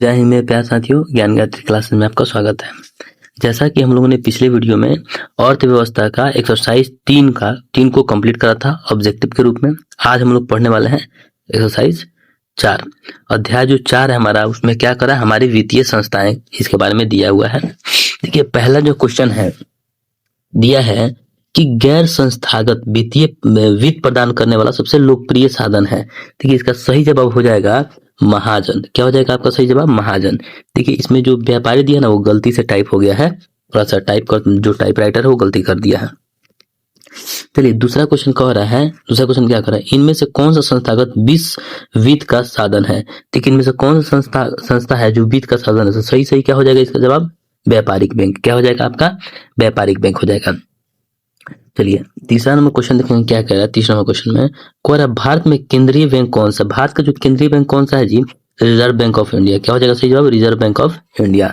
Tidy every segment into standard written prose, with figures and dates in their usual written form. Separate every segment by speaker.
Speaker 1: जय हिंद मेरे प्यारे साथियों, ज्ञान गायत्री क्लासेस में आपका स्वागत है। जैसा कि हम लोगों ने पिछले वीडियो में अर्थव्यवस्था का एक्सरसाइज 3 को कंप्लीट करा था ऑब्जेक्टिव के रूप में। आज हम लोग पढ़ने वाले हैं एक्सरसाइज 4। अध्याय जो 4 है हमारा, उसमें क्या करा, हमारी वित्तीय संस्थाएं, इसके बारे में दिया हुआ है। देखिए पहला जो क्वेश्चन है दिया है कि गैर संस्थागत वित्त प्रदान करने वाला सबसे लोकप्रिय साधन है। देखिए इसका सही जवाब हो जाएगा महाजन। क्या हो जाएगा आपका सही जवाब? महाजन। देखिए इसमें जो व्यापारी दिया ना वो गलती से टाइप हो गया है, थोड़ा सा जो टाइपराइटर है वो गलती कर दिया है। चलिए दूसरा क्वेश्चन कह रहा है, दूसरा क्वेश्चन क्या कर रहा है, इनमें से कौन सा संस्थागत वित्त का साधन है। देखिए इनमें से कौन सा संस्था है जो वित्त का साधन है। तो सही क्या हो जाएगा इसका जवाब? व्यापारिक बैंक। क्या हो जाएगा आपका? व्यापारिक बैंक हो जाएगा। चलिए तीसरा नंबर क्वेश्चन देखेंगे क्या कह रहा है। तीसरा नंबर क्वेश्चन में कह रहा है भारत में केंद्रीय बैंक कौन सा? भारत का जो केंद्रीय बैंक कौन सा है जी? Reserve Bank of India. क्या हो जाएगा सही जवाब? Reserve Bank of India.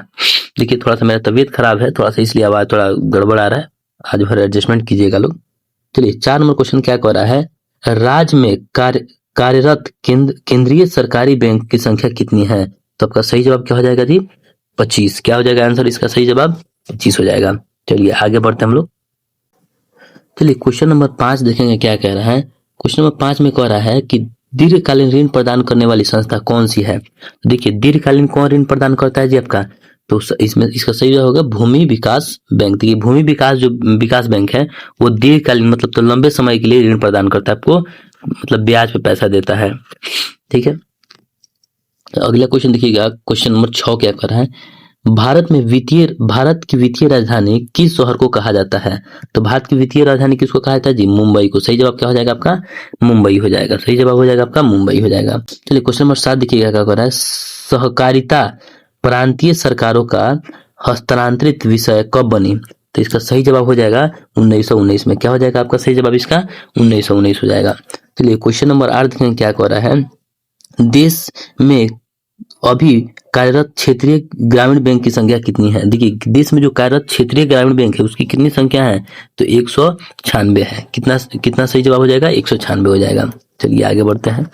Speaker 1: देखिए थोड़ा सा मेरा तबीयत खराब है, थोड़ा सा इसलिए आवाज थोड़ा गड़बड़ आ रहा है, आज भर एडजस्टमेंट कीजिएगा लोग। चलिए 4 नंबर क्वेश्चन क्या कह रहा है, राज्य में कार्यरत केंद्रीय सरकारी बैंक की संख्या कितनी है? तो आपका सही जवाब क्या हो जाएगा जी? 25। क्या हो जाएगा आंसर इसका सही जवाब? 25 हो जाएगा। चलिए आगे बढ़ते हम लोग। चलिए क्वेश्चन नंबर 5 देखेंगे क्या कह रहा है। क्वेश्चन नंबर 5 में कह रहा है कि दीर्घकालीन ऋण प्रदान करने वाली संस्था कौन सी है। देखिए दीर्घकालीन कौन ऋण प्रदान करता है जी आपका? तो इसमें इसका सही जवाब होगा भूमि विकास बैंक। देखिए भूमि विकास जो विकास बैंक है वो दीर्घकालीन मतलब तो लंबे समय के लिए ऋण प्रदान करता है आपको, मतलब ब्याज पे पैसा देता है। ठीक है, अगला क्वेश्चन देखिएगा। क्वेश्चन नंबर 6 क्या कर रहा है, भारत की वित्तीय राजधानी किस शहर को कहा जाता है? तो भारत की वित्तीय राजधानी किसको कहा जाता है जी? मुंबई को। सही जवाब क्या हो जाएगा आपका? मुंबई हो जाएगा। सही जवाब हो जाएगा आपका मुंबई हो जाएगा। चलिए क्वेश्चन नंबर 7 देखिएगा क्या कर रहा है, सहकारिता प्रांतीय सरकारों का हस्तांतरित विषय कब बनी? तो इसका सही जवाब हो जाएगा 1919 में। क्या हो जाएगा आपका सही जवाब इसका? 1919 हो जाएगा। चलिए क्वेश्चन नंबर 8 देखेंगे क्या कर रहा है, देश में अभी कार्यरत क्षेत्रीय ग्रामीण बैंक की संख्या कितनी है? देखिए देश में जो कार्यरत क्षेत्रीय ग्रामीण बैंक है उसकी कितनी संख्या है? तो 196 है। कितना सही जवाब हो जाएगा? 196 हो जाएगा। चलिए आगे बढ़ते हैं।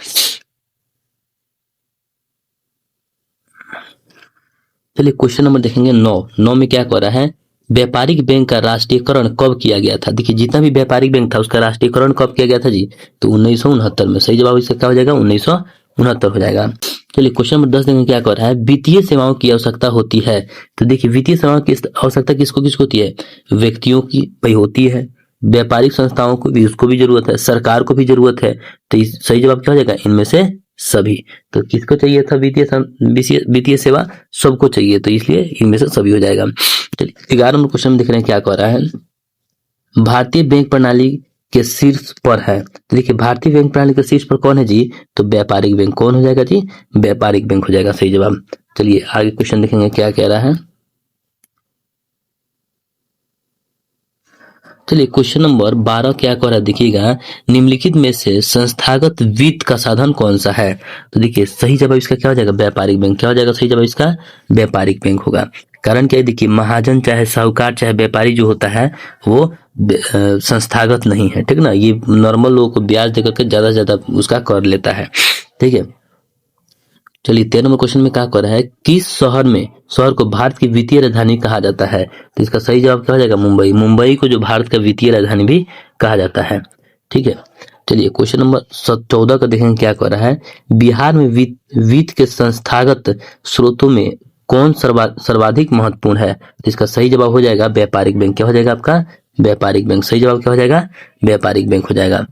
Speaker 1: चलिए क्वेश्चन नंबर देखेंगे 9 में क्या कह रहा है, व्यापारिक बैंक का राष्ट्रीयकरण कब किया गया था? देखिए जितना भी व्यापारिक बैंक था उसका राष्ट्रीयकरण कब किया गया था जी? तो 1969 में। सही जवाब इसका क्या हो जाएगा? 1969 हो जाएगा। चलिए क्वेश्चन नंबर 10 देखेंगे क्या कर रहा है, वित्तीय सेवाओं की आवश्यकता होती है। तो देखिए वित्तीय सेवाओं की आवश्यकता किसको होती है? व्यक्तियों की भाई होती है, व्यापारिक संस्थाओं को भी, उसको भी जरूरत है, सरकार को भी जरूरत है। तो सही जवाब क्या हो जाएगा? इनमें से सभी। तो किसको चाहिए था वित्तीय सेवा? सबको चाहिए, तो इसलिए इनमें से सभी हो जाएगा। चलिए 11 नंबर क्वेश्चन में देख रहे हैं क्या कह रहा है, भारतीय बैंक प्रणाली के शीर्ष पर है। तो देखिए भारतीय बैंक प्रणाली के शीर्ष पर कौन है जी? तो व्यापारिक बैंक। कौन हो जाएगा जी? व्यापारिक बैंक हो जाएगा सही जवाब। चलिए आगे क्वेश्चन देखेंगे क्या कह रहा है। चलिए क्वेश्चन नंबर 12 क्या कह रहा है, देखिएगा निम्नलिखित में से संस्थागत वित्त का साधन कौन सा है? तो देखिए सही जवाब इसका क्या हो जाएगा? व्यापारिक बैंक। क्या हो जाएगा सही जवाब इसका? व्यापारिक बैंक होगा। कारण क्या है, देखिए महाजन चाहे साहूकार चाहे व्यापारी जो होता है वो संस्थागत नहीं है, ठीक ना। ये नॉर्मल लोगों को ब्याज देकर के ज्यादा से ज्यादा उसका कर लेता है। ठीक है, चलिए 13 नंबर क्वेश्चन में क्या कर रहा है, किस शहर को भारत की वित्तीय राजधानी कहा जाता है? तो इसका सही जवाब क्या हो जाएगा? मुंबई। मुंबई को जो भारत का वित्तीय राजधानी भी कहा जाता है। ठीक है, चलिए क्वेश्चन नंबर 14 का देखेंगे क्या कर रहा है, बिहार में वित्त के संस्थागत स्रोतों में कौन सर्वाधिक महत्वपूर्ण है? तो इसका सही जवाब हो जाएगा व्यापारिक बैंक। क्या हो जाएगा आपका? व्यापारिक बैंक। सही जवाब क्या हो जाएगा? व्यापारिक बैंक हो जाएगा।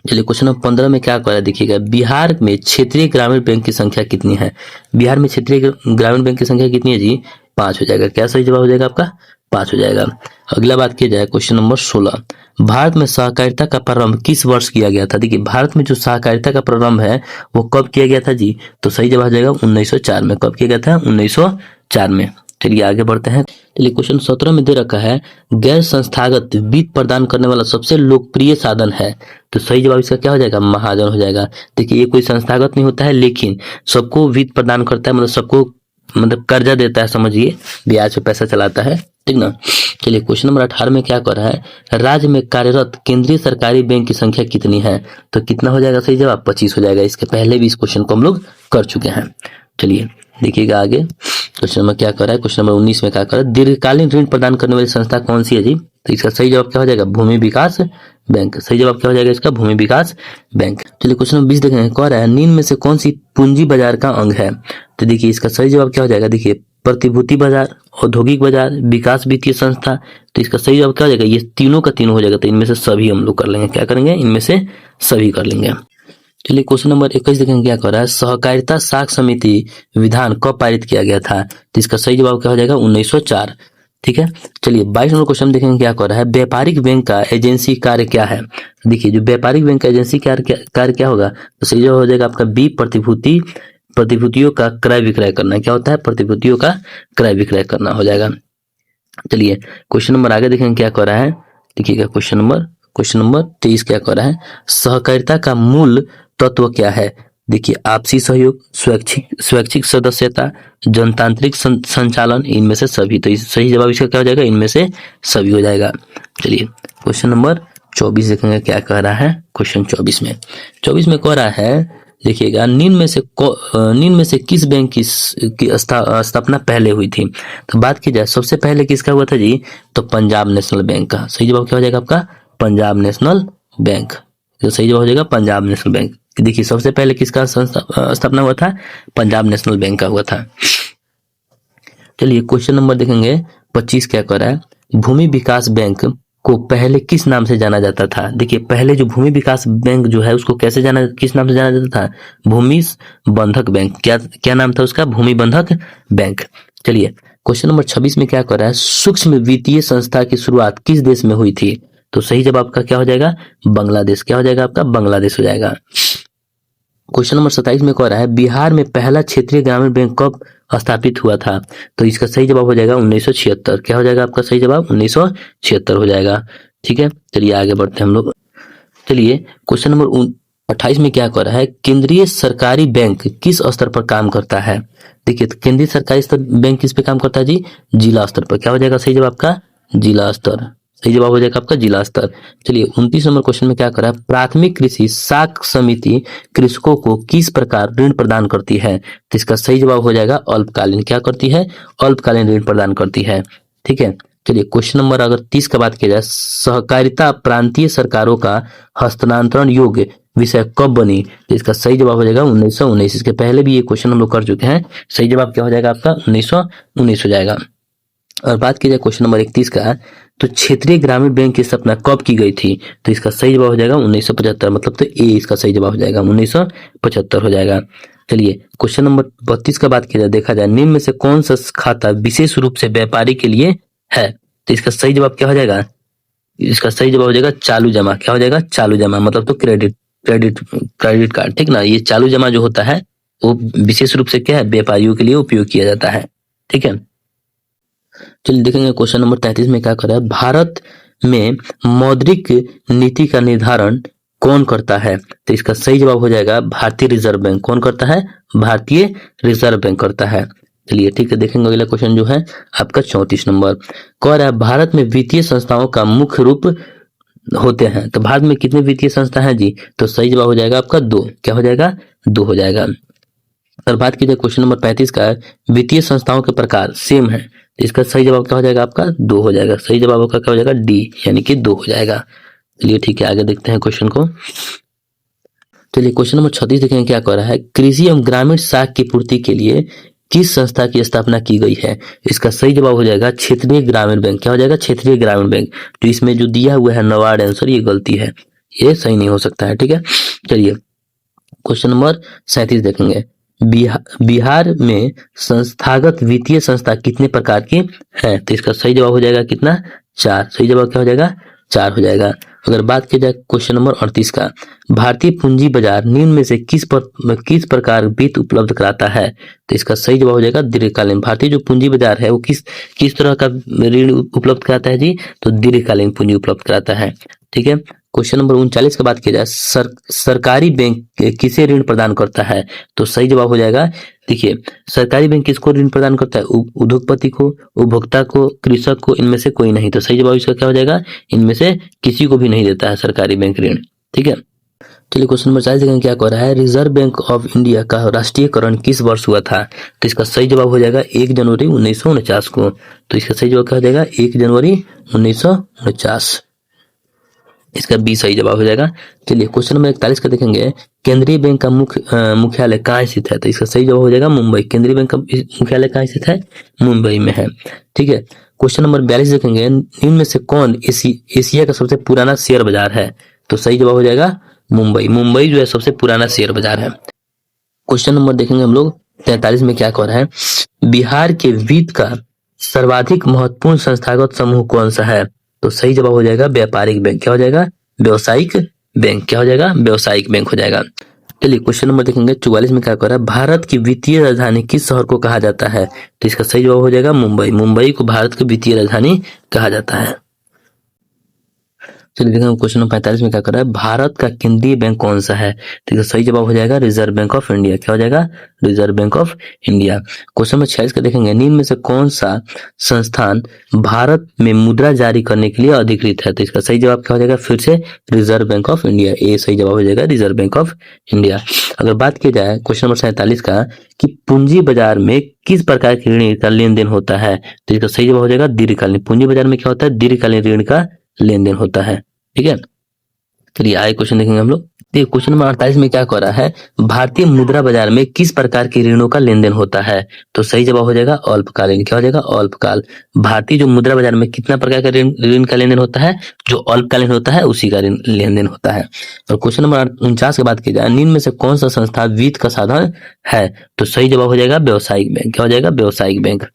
Speaker 1: चलिए क्वेश्चन नंबर 15 में क्या करा देखिएगा, बिहार में क्षेत्रीय ग्रामीण बैंक की संख्या कितनी है? बिहार में क्षेत्रीय ग्रामीण बैंक की संख्या कितनी है जी? 5 हो जाएगा। क्या सही जवाब हो जाएगा आपका? 5 हो जाएगा। अगला बात किया जाए क्वेश्चन नंबर 16, भारत में सहकारिता का प्रारंभ किस वर्ष किया गया था? देखिए भारत में जो सहकारिता का प्रारंभ है वो कब किया गया था जी? तो सही जवाब हो जाएगा 1904 में। कब किया गया था? 1904 में। चलिए आगे बढ़ते हैं। चलिए क्वेश्चन 17 में दे रखा है, गैर संस्थागत वित्त प्रदान करने वाला सबसे लोकप्रिय साधन है। तो सही जवाब इसका क्या हो जाएगा? महाजन हो जाएगा। देखिए ये कोई संस्थागत नहीं होता है लेकिन सबको वित्त प्रदान करता है, मतलब सबको कर्जा देता है, समझिए ब्याज पे पैसा चलाता है, ठीक ना। चलिए क्वेश्चन नंबर 18 में क्या कर रहा है, राज्य में कार्यरत केंद्रीय सरकारी बैंक की संख्या कितनी है? तो कितना हो जाएगा सही जवाब? 25 हो जाएगा। इसके पहले भी इस क्वेश्चन को हम लोग कर चुके हैं। चलिए देखिएगा आगे क्वेश्चन नंबर क्या कर रहा है, क्वेश्चन नंबर 19 में क्या कर रहा है, दीर्घकालीन ऋण प्रदान करने वाली संस्था कौन सी है जी? तो इसका सही जवाब क्या हो जाएगा? भूमि विकास बैंक। सही जवाब क्या हो जाएगा इसका? भूमि विकास बैंक। चलिए क्वेश्चन नंबर 20 देखेंगे, कह रहा है निम्न में से कौन सी पूंजी बाजार का अंग है? तो देखिए इसका सही जवाब क्या हो जाएगा? देखिए प्रतिभूति बाजार, औद्योगिक बाजार, विकास वित्तीय संस्था। तो इसका सही जवाब क्या हो जाएगा? ये तीनों का तीनों हो जाएगा। तो इनमें से सभी हम लोग कर लेंगे। क्या करेंगे? इनमें से सभी कर लेंगे। चलिए क्वेश्चन नंबर 21 देखेंगे क्या कर रहा है, सहकारिता साख समिति विधान कब पारित किया गया था? तो इसका सही जवाब क्या हो जाएगा? 1904। ठीक है। चलिए 22 नंबर क्वेश्चन देखेंगे क्या कर रहा है, व्यापारिक बैंक का एजेंसी कार्य क्या है? देखिए जो व्यापारिक बैंक का एजेंसी कार्य क्या होगा? तो सही जवाब हो जाएगा आपका बी, प्रतिभूतियों का क्रय विक्रय करना। क्या होता है? प्रतिभूतियों का क्रय विक्रय करना हो जाएगा। चलिए क्वेश्चन नंबर आगे देखेंगे क्या कर रहा है, देखिएगा क्वेश्चन नंबर 23 क्या कर रहा है, सहकारिता का मूल तत्व क्या है? देखिए आपसी सहयोग, स्वैच्छिक सदस्यता, जनतांत्रिक संचालन, इनमें से सभी। तो सही जवाब इसका क्या हो जाएगा? इनमें से सभी हो जाएगा। चलिए क्वेश्चन नंबर 24 देखेंगे क्या कह रहा है। क्वेश्चन 24 में कह रहा है, देखिएगा निम्न में से किस बैंक की स्थापना पहले हुई थी? तो बात की जाए सबसे पहले किसका हुआ था जी? तो पंजाब नेशनल बैंक का। सही जवाब क्या हो जाएगा आपका? Punjab national bank. तो सही जवाब हो जाएगा पंजाब नेशनल बैंक। देखिए सबसे पहले किसका स्थापना हुआ था? पंजाब नेशनल बैंक का हुआ था। चलिए क्वेश्चन नंबर देखेंगे 25 क्या कर रहा है, भूमि विकास बैंक को पहले किस नाम से जाना जाता था? देखिए पहले जो भूमि विकास बैंक जो है उसको किस नाम से जाना जाता था? भूमि बंधक बैंक। क्या नाम था उसका? भूमि बंधक बैंक। चलिए क्वेश्चन नंबर 26 में क्या कर रहा है, सूक्ष्म वित्तीय संस्था की शुरुआत किस देश में हुई थी? तो सही जवाब आपका क्या हो जाएगा? बांग्लादेश। क्या हो जाएगा आपका? बांग्लादेश हो जाएगा। क्वेश्चन नंबर 27 में कह रहा है, बिहार में पहला क्षेत्रीय ग्रामीण बैंक कब स्थापित हुआ था? तो इसका सही जवाब हो जाएगा 1976। क्या हो जाएगा आपका सही जवाब? 1976 हो जाएगा। ठीक है। चलिए आगे बढ़ते हैं हम लोग। चलिए क्वेश्चन नंबर 28 में क्या कर रहा है, केंद्रीय सरकारी बैंक किस स्तर पर काम करता है? देखिए तो केंद्रीय सरकारी बैंक किस पे काम करता है जी? जिला स्तर पर। क्या हो जाएगा सही जवाब आपका? जिला स्तर। सही जवाब हो जाएगा आपका जिला स्तर। चलिए 29 नंबर क्वेश्चन में क्या कर रहा है, प्राथमिक कृषि साख समिति कृषकों को किस प्रकार ऋण प्रदान करती है? तो इसका सही जवाब हो जाएगा अल्पकालीन। क्या करती है? अल्पकालीन ऋण प्रदान करती है। ठीक है। चलिए क्वेश्चन नंबर अगर 30 का बात किया जाए, सहकारिता प्रांतीय सरकारों का हस्तांतरण योग्य विषय कब बनी? तो इसका सही जवाब हो जाएगा 1919। इसके पहले भी ये क्वेश्चन हम लोग कर चुके हैं। सही जवाब क्या हो जाएगा आपका? 1919 हो जाएगा। और बात की जाए क्वेश्चन नंबर 31 का, तो क्षेत्रीय ग्रामीण बैंक की स्थापना कब की गई थी? तो इसका सही जवाब हो जाएगा 1975। मतलब तो ए इसका सही जवाब हो जाएगा 1975 हो जाएगा। चलिए क्वेश्चन नंबर 32 का बात की जाए, देखा जाए निम्न में से कौन सा खाता विशेष रूप से व्यापारी के लिए है? तो इसका सही जवाब क्या हो जाएगा? इसका सही जवाब हो जाएगा चालू जमा। क्या हो जाएगा? चालू जमा। मतलब तो क्रेडिट कार्ड। ठीक ना। ये चालू जमा जो होता है वो विशेष रूप से क्या है? व्यापारियों के लिए उपयोग किया जाता है। ठीक है। चलिए देखेंगे क्वेश्चन नंबर 33 में क्या कर रहा है, भारत में मौद्रिक नीति का निर्धारण कौन करता है? तो इसका सही जवाब हो जाएगा भारतीय रिजर्व बैंक। कौन करता है? भारतीय रिजर्व बैंक करता है। चलिए ठीक है। देखेंगे अगला क्वेश्चन जो है आपका 34 नंबर, कह रहा है भारत में वित्तीय संस्थाओं का मुख्य रूप होते हैं। तो भारत में कितने वित्तीय संस्था हैं जी? तो सही जवाब हो जाएगा आपका 2। क्या हो जाएगा? 2 हो जाएगा। और बात की जाए क्वेश्चन नंबर 35 का, वित्तीय संस्थाओं के प्रकार सेम है। तो इसका सही जवाब क्या हो जाएगा आपका? 2 हो जाएगा। सही जवाब आपका क्या हो जाएगा? डी, यानी कि 2 हो जाएगा। चलिए ठीक है आगे देखते हैं क्वेश्चन को। चलिए क्वेश्चन नंबर 36 देखेंगे क्या कह रहा है, कृषि एवं ग्रामीण साख की पूर्ति के लिए किस संस्था की स्थापना की गई है? इसका सही जवाब हो जाएगा क्षेत्रीय ग्रामीण बैंक। क्या हो जाएगा? क्षेत्रीय ग्रामीण बैंक। तो इसमें जो दिया हुआ है नवाड आंसर, ये गलती है, ये सही नहीं हो सकता है। ठीक है। चलिए क्वेश्चन नंबर 37 देखेंगे, बिहार में संस्थागत वित्तीय संस्था कितने प्रकार की है? तो इसका सही जवाब हो जाएगा कितना? 4। सही जवाब क्या हो जाएगा? 4 हो जाएगा। अगर बात की जाए क्वेश्चन नंबर 38 का, भारतीय पूंजी बाजार निम्न में से किस किस प्रकार वित्त उपलब्ध कराता है? तो इसका सही जवाब हो जाएगा दीर्घकालीन। भारतीय जो पूंजी बाजार है वो किस तरह का ऋण उपलब्ध कराता है जी? तो दीर्घकालीन पूंजी उपलब्ध कराता है। ठीक है। क्वेश्चन नंबर 39 की बात की जाए, सरकारी बैंक किसे ऋण प्रदान करता है? तो सही जवाब हो जाएगा, देखिए सरकारी बैंक किसको ऋण प्रदान करता है? उद्योगपति को, उपभोक्ता को, कृषक को, इनमें से कोई नहीं। तो सही जवाब इसका क्या हो जाएगा? इनमें से किसी को भी नहीं देता है सरकारी बैंक ऋण। ठीक है। चलिए क्वेश्चन नंबर 40 देखेंगे क्या कह रहा है, रिजर्व बैंक ऑफ इंडिया का राष्ट्रीयकरण किस वर्ष हुआ था? तो इसका सही जवाब हो जाएगा 1 जनवरी 1949 को। तो इसका सही जवाब क्या हो जाएगा 1 जनवरी 1949। इसका बी सही जवाब हो जाएगा। चलिए क्वेश्चन नंबर 41 का देखेंगे, केंद्रीय बैंक का मुख्यालय कहाँ स्थित है? तो इसका सही जवाब हो जाएगा मुंबई। केंद्रीय बैंक का मुख्यालय कहाँ स्थित है? मुंबई में है। ठीक है, क्वेश्चन नंबर 42 देखेंगे, निम्न में से कौन एशिया का सबसे पुराना शेयर बाजार है? तो सही जवाब हो जाएगा मुंबई। मुंबई जो है सबसे पुराना शेयर बाजार है। क्वेश्चन नंबर देखेंगे हम लोग 43 में क्या कह रहा है, बिहार के वित्त का सर्वाधिक महत्वपूर्ण संस्थागत समूह कौन सा है? तो सही जवाब हो जाएगा व्यापारिक बैंक। क्या हो जाएगा? व्यवसायिक बैंक। क्या हो जाएगा? व्यवसायिक बैंक हो जाएगा। चलिए क्वेश्चन नंबर देखेंगे 44 में क्या कह रहा है, भारत की वित्तीय राजधानी किस शहर को कहा जाता है? तो इसका सही जवाब हो जाएगा मुंबई। मुंबई को भारत की वित्तीय राजधानी कहा जाता है। चलिए देखिए क्वेश्चन नंबर 45 में क्या कर रहा है, भारत का केंद्रीय बैंक कौन सा है? तो इसका सही जवाब हो जाएगा रिजर्व बैंक ऑफ इंडिया। क्या हो जाएगा? Reserve Bank of India. Question number 46 का देखेंगे, निम्न में से कौन सा संस्थान भारत में मुद्रा जारी करने के लिए अधिकृत है? तो इसका सही जवाब क्या हो जाएगा? फिर से रिजर्व बैंक ऑफ इंडिया। ए सही जवाब हो जाएगा रिजर्व बैंक ऑफ इंडिया। अगर बात की जाए क्वेश्चन नंबर 47 का कि पूंजी बाजार में किस प्रकार के ऋण का लेन देन होता है? तो इसका सही जवाब हो जाएगा दीर्घकालीन। पूंजी बाजार में क्या होता है? दीर्घकालीन ऋण का लेन देन होता है। ठीक है, चलिए आगे क्वेश्चन देखेंगे हम लोग। देखिए क्वेश्चन नंबर 48 में क्या कह रहा है, भारतीय मुद्रा बाजार में किस प्रकार के ऋणों का लेन देन होता है? तो सही जवाब हो जाएगा अल्पकालीन। क्या हो जाएगा? अल्पकाल। भारतीय जो मुद्रा बाजार में कितना प्रकार का ऋण का लेन देन होता है? जो अल्पकालीन होता है उसी का लेन देन होता है। और क्वेश्चन नंबर 49 की बात की जाए, निम्न में से कौन सा संस्था वित्त का साधन है? तो सही जवाब हो जाएगा व्यवसायिक बैंक। क्या हो जाएगा? व्यवसायिक बैंक।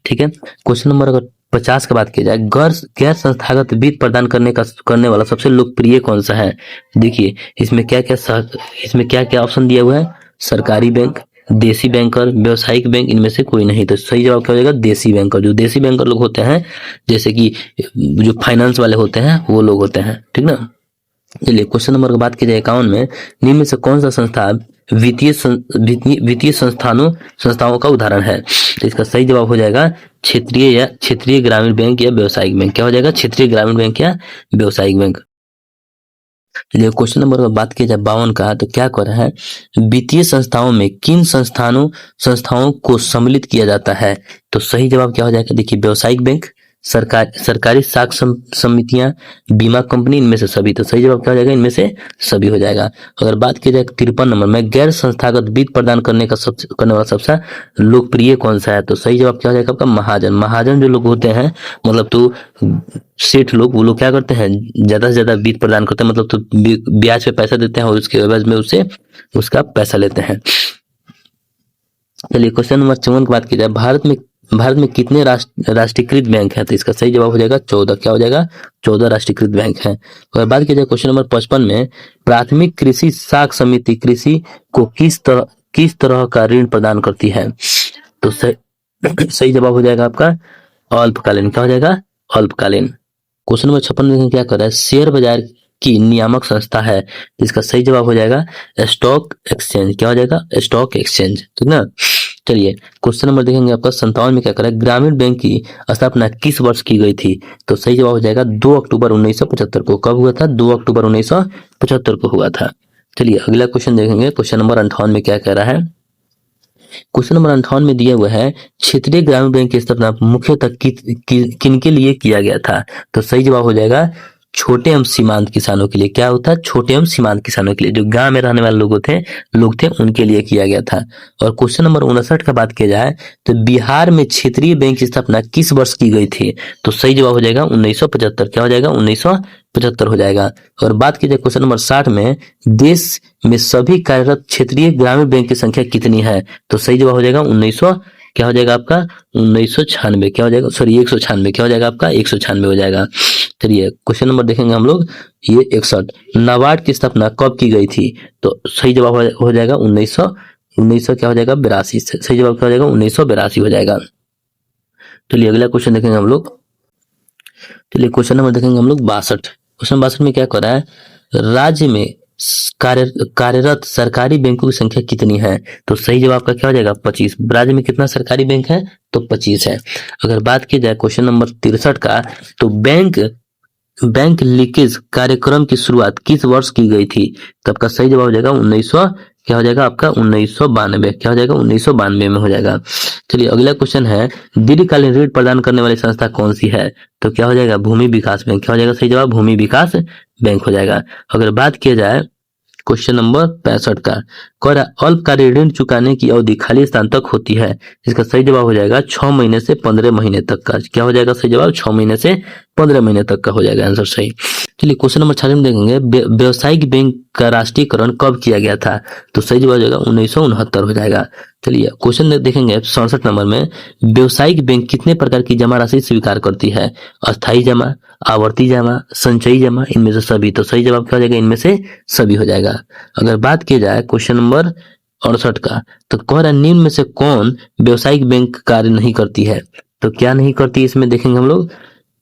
Speaker 1: ठीक है, क्वेश्चन नंबर अगर 50 की बात की जाए, गैर संस्थागत वित्त प्रदान करने वाला सबसे लोकप्रिय कौन सा है? देखिए इसमें क्या क्या ऑप्शन दिया हुआ है, सरकारी बैंक, देसी बैंकर, व्यवसायिक बैंक, इनमें से कोई नहीं। तो सही जवाब क्या हो जाएगा? देसी बैंकर। जो देसी बैंकर लोग होते हैं, जैसे कि जो फाइनेंस वाले होते हैं वो लोग होते हैं। ठीक ना। चलिए क्वेश्चन नंबर की बात की जाए 51 में, निम्न में से कौन सा संस्था वित्तीय संस्थाओं का उदाहरण है? तो इसका सही जवाब हो जाएगा क्षेत्रीय ग्रामीण बैंक या व्यवसायिक बैंक। क्या हो जाएगा? क्षेत्रीय ग्रामीण बैंक या व्यवसायिक बैंक। चलिए क्वेश्चन नंबर बात की जाए 52 का, तो क्या कर रहा है, वित्तीय संस्थाओं में किन संस्थाओं को सम्मिलित किया जाता है? तो सही जवाब क्या हो जाएगा? देखिए व्यवसायिक बैंक, सरकारी साख समितियां, बीमा कंपनी, इनमें से सभी। तो सही जवाब क्या हो जाएगा? इनमें से सभी हो जाएगा। अगर बात की जाए 53 नंबर में, गैर संस्थागत वित्त प्रदान करने वाला सबसे लोकप्रिय कौन सा है? तो सही जवाब क्या हो जाएगा आपका? महाजन। महाजन जो लोग होते हैं, मतलब तो सेठ लोग, वो लोग क्या करते हैं, ज्यादा से ज्यादा वित्त प्रदान करते हैं, मतलब तो ब्याज पे पैसा देते हैं और उसके एवज में उससे उसका पैसा लेते हैं। चलिए क्वेश्चन नंबर 54 की बात की जाए, भारत में कितने राष्ट्रीयकृत बैंक है? तो इसका सही जवाब हो जाएगा 14। क्या हो जाएगा? 14 राष्ट्रीयकृत बैंक है। अगर बात की जाए क्वेश्चन नंबर 55 में, प्राथमिक कृषि साख समिति कृषि को किस तरह का ऋण प्रदान करती है? तो सही जवाब हो जाएगा आपका अल्पकालीन। क्या हो जाएगा? अल्पकालीन। क्वेश्चन नंबर 56 में क्या कर रहा है, शेयर बाजार की नियामक संस्था है, इसका सही जवाब हो जाएगा स्टॉक एक्सचेंज। क्या हो जाएगा? Stock exchange. ठीक ना। चलिए क्वेश्चन नंबर देखेंगे आपका 57 में क्या कर रहा है, ग्रामीण बैंक की स्थापना किस वर्ष की गई थी? तो सही जवाब हो जाएगा 2 अक्टूबर 1975 को। कब हुआ था? 2 अक्टूबर 1975 को हुआ था। चलिए अगला क्वेश्चन देखेंगे, क्वेश्चन नंबर 58 में क्या कह रहा है, क्वेश्चन नंबर 58 में दिया हुआ है, क्षेत्रीय ग्रामीण बैंक की स्थापना मुख्यतः किनके लिए किया गया था? तो सही जवाब हो जाएगा छोटे एवं सीमांत किसानों के लिए। क्या होता है? छोटे एवं सीमांत किसानों के लिए, जो गांव में रहने वाले लोग थे उनके लिए किया गया था। और क्वेश्चन नंबर 59 का बात किया जाए, तो बिहार में क्षेत्रीय बैंक की स्थापना किस वर्ष की गई थी? तो सही जवाब हो जाएगा 1975। क्या हो जाएगा? 1975 हो जाएगा। और बात की जाए क्वेश्चन नंबर 60 में, देश में सभी कार्यरत क्षेत्रीय ग्रामीण बैंक की संख्या कितनी है? तो सही जवाब हो जाएगा 1900। क्या हो जाएगा आपका? 1996। क्या हो जाएगा? सॉरी 196। क्या हो जाएगा आपका? 196 हो जाएगा। चलिए क्वेश्चन नंबर देखेंगे हम लोग, ये 61, नाबार्ड की स्थापना कब की गई थी? तो सही जवाब हो जाएगा 1900 क्या हो जाएगा? 82। सही जवाब क्या हो जाएगा? 1982 हो जाएगा। चलिए अगला क्वेश्चन देखेंगे हम लोग। चलिए क्वेश्चन नंबर देखेंगे हम लोग 62। क्वेश्चन 62 में क्या कर रहा है, राज्य में कार्यरत सरकारी बैंकों की संख्या कितनी है? तो सही जवाब का क्या हो जाएगा? 25। राज्य में कितना सरकारी बैंक है? तो 25 है। अगर बात की जाए क्वेश्चन नंबर 63 का, तो बैंक बैंक लीकेज कार्यक्रम की शुरुआत किस वर्ष की गई थी? तो आपका सही जवाब हो जाएगा 1900, क्या हो जाएगा आपका 1992, क्या हो जाएगा 1992 में हो जाएगा। चलिए अगला क्वेश्चन है, दीर्घकालीन ऋण प्रदान करने वाली संस्था कौन सी है? तो क्या हो जाएगा भूमि विकास बैंक, क्या हो जाएगा सही जवाब भूमि विकास बैंक हो जाएगा। अगर बात किया जाए क्वेश्चन नंबर 65 का, कौन अल्पकालिक ऋण चुकाने की अवधि खाली स्थान तक होती है? इसका सही जवाब हो जाएगा 6 महीने से 15 महीने तक का, क्या हो जाएगा सही जवाब 6 महीने से 15 महीने तक का हो जाएगा आंसर सही। चलिए क्वेश्चन नंबर 46 में देखेंगे, व्यावसायिक बैंक का राष्ट्रीयकरण कब किया गया था? तो सही जवाब हो जाएगा 1969 हो जाएगा। चलिए क्वेश्चन देखेंगे 67 नंबर में, व्यावसायिक बैंक कितने प्रकार की जमा राशि स्वीकार करती है? अस्थायी जमा, आवर्ती जमा, संचयी जमा, इनमें से सभी। तो सही जवाब क्या हो जाएगा इनमें से सभी हो जाएगा। अगर बात की जाए क्वेश्चन नंबर 68 का, तो कह रहा है निम्न में से कौन व्यावसायिक बैंक कार्य नहीं करती है? तो क्या नहीं करती इसमें देखेंगे हम लोग,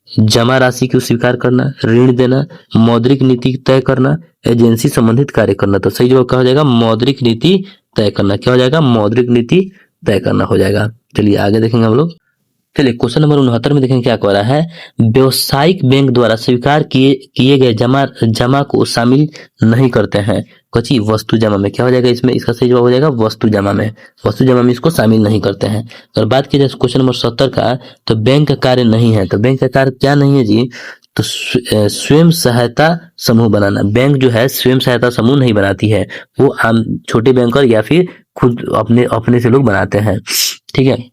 Speaker 1: जमा राशि को स्वीकार करना, ऋण देना, मौद्रिक नीति तय करना, एजेंसी संबंधित कार्य करना। तो सही जवाब क्या हो जाएगा मौद्रिक नीति तय करना, क्या हो जाएगा मौद्रिक नीति तय करना हो जाएगा। चलिए आगे देखेंगे हम लोग। चलिए क्वेश्चन नंबर 69 में देखेंगे क्या कह रहा है, व्यावसायिक बैंक द्वारा स्वीकार किए गए जमा को शामिल नहीं करते हैं कची वस्तु जमा में, क्या हो जाएगा इसमें, इसका सही जवाब हो जाएगा वस्तु जमा में, वस्तु जमा में इसको शामिल नहीं करते हैं। अगर बात की जाए क्वेश्चन नंबर 70 का, तो बैंक का कार्य नहीं है, तो बैंक का कार्य क्या नहीं है जी? तो स्वयं सहायता समूह बनाना। बैंक जो है स्वयं सहायता समूह नहीं बनाती है, वो आम छोटे बैंकर या फिर खुद अपने अपने से लोग बनाते हैं, ठीक है।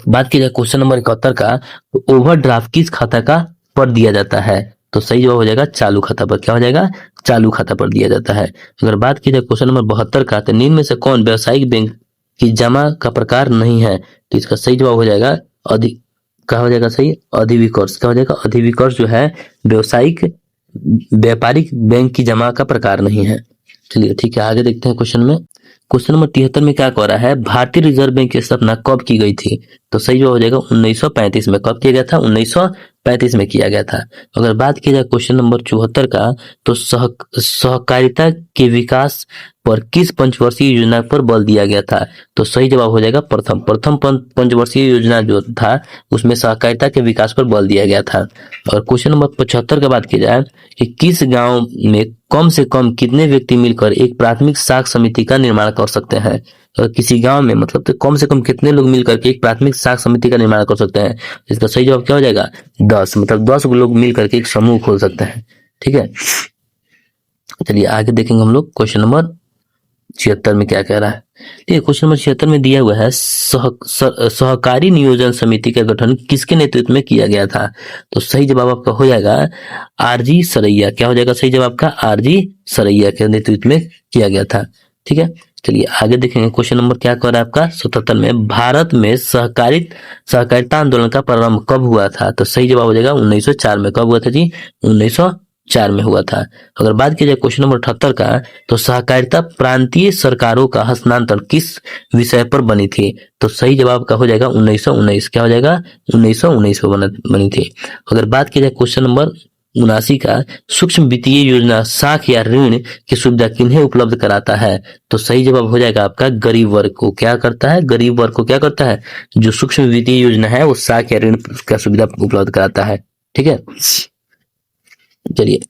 Speaker 1: बात की जाए क्वेश्चन नंबर 71 का, तो ओवरड्राफ्ट किस खाता का पर दिया जाता है? तो सही जवाब हो जाएगा चालू खाता पर, क्या हो जाएगा चालू खाता पर दिया जाता है। अगर बात की जाए क्वेश्चन नंबर 72 का, तो निम्न में से कौन व्यावसायिक बैंक की जमा का प्रकार नहीं है? तो इसका सही जवाब हो जाएगा क्या हो जाएगा सही अधिविकर्ष, क्या हो जाएगा अधिविकर्ष जो है व्यावसायिक व्यापारिक बैंक की जमा का प्रकार नहीं है। चलिए ठीक है आगे देखते हैं क्वेश्चन में। क्वेश्चन नंबर 73 में क्या कह रहा है, भारतीय रिजर्व बैंक की स्थापना कब की गई थी? तो सही जवाब हो जाएगा 1935 में। कब किया गया था? 1935 में किया गया था। अगर बात की जाए क्वेश्चन नंबर 74 का, तो सहकारिता के विकास पर किस पंचवर्षीय योजना पर बल दिया गया था? तो सही जवाब हो जाएगा प्रथम पंचवर्षीय योजना जो था उसमें सहकारिता के विकास पर बल दिया गया था। और क्वेश्चन नंबर 75 का बात की जाए कि किस गांव में कम से कम कितने व्यक्ति मिलकर एक प्राथमिक साख समिति का निर्माण कर सकते हैं? अगर किसी गांव में मतलब तो कम से कम कितने लोग मिलकर के एक प्राथमिक साख समिति का निर्माण कर सकते हैं? इसका सही जवाब क्या हो जाएगा 10, मतलब 10 लोग मिलकर के एक समूह खोल सकते हैं, ठीक है। चलिए आगे देखेंगे हम लोग क्वेश्चन नंबर 76 में क्या कह रहा है। ठीक है क्वेश्चन नंबर 76 में दिया हुआ है, सहकारी नियोजन समिति का गठन किसके नेतृत्व में किया गया था? तो सही जवाब आपका हो जाएगा आरजी सरैया, क्या हो जाएगा सही जवाब आपका आरजी सरैया के नेतृत्व में किया गया था, ठीक है। चलिए आगे देखेंगे क्वेश्चन नंबर क्या कह रहा है आपका 77 में, भारत में सहकारिता आंदोलन का प्रारंभ कब हुआ था? तो सही जवाब हो जाएगा 1904 में। कब हुआ था जी? 1904 में हुआ था। अगर बात की जाए क्वेश्चन नंबर 78 का, तो सहकारिता प्रांतीय सरकारों का हस्तांतरण किस विषय पर बनी थी? तो सही जवाब का हो जाएगा 1919, क्या हो जाएगा 1919 पर बनी थी। अगर बात की जाए क्वेश्चन नंबर 79 का, सूक्ष्म वित्तीय योजना साख या ऋण की सुविधा किन्हें उपलब्ध कराता है? तो सही जवाब हो जाएगा आपका गरीब वर्ग को। क्या करता है? गरीब वर्ग को क्या करता है? जो सूक्ष्म वित्तीय योजना है वो साख या ऋण का सुविधा उपलब्ध कराता है, ठीक है। चलिए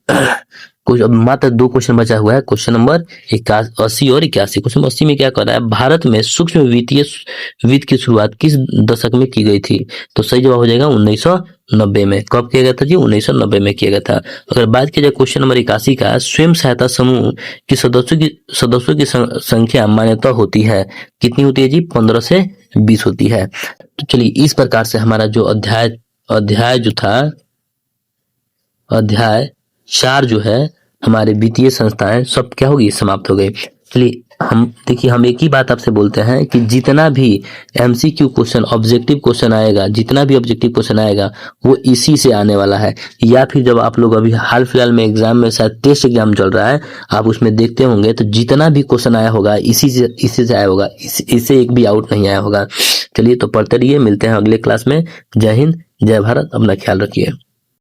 Speaker 1: कुछ अब मात्र 2 क्वेश्चन बचा हुआ है, क्वेश्चन नंबर 80 और 81। क्वेश्चन 80 में क्या कर रहा है, भारत में सूक्ष्म वित्त की शुरुआत किस दशक में की गई थी? तो सही जवाब हो जाएगा 1990 में। कब किया गया था जी? 1990 में किया गया था। अगर बात की जाए क्वेश्चन नंबर 81 का, स्वयं सहायता समूह की सदस्यों की संख्या मान्यता होती है कितनी होती है जी? 15 से 20 होती है। तो चलिए इस प्रकार से हमारा जो अध्याय जो था, अध्याय 4 जो है हमारे वित्तीय संस्थाएं सब क्या होगी? समाप्त हो गई। चलिए हम देखिए, हम एक ही बात आपसे बोलते हैं कि जितना भी एमसीक्यू क्वेश्चन ऑब्जेक्टिव क्वेश्चन आएगा, जितना भी ऑब्जेक्टिव क्वेश्चन आएगा वो इसी से आने वाला है। या फिर जब आप लोग अभी हाल फिलहाल में एग्जाम में शायद टेस्ट एग्जाम चल रहा है, आप उसमें देखते होंगे तो जितना भी क्वेश्चन आया होगा इसी से आया होगा, इससे एक भी आउट नहीं आया होगा। चलिए तो पढ़ते रहिए, मिलते हैं अगले क्लास में। जय हिंद, जय भारत, अपना ख्याल रखिए।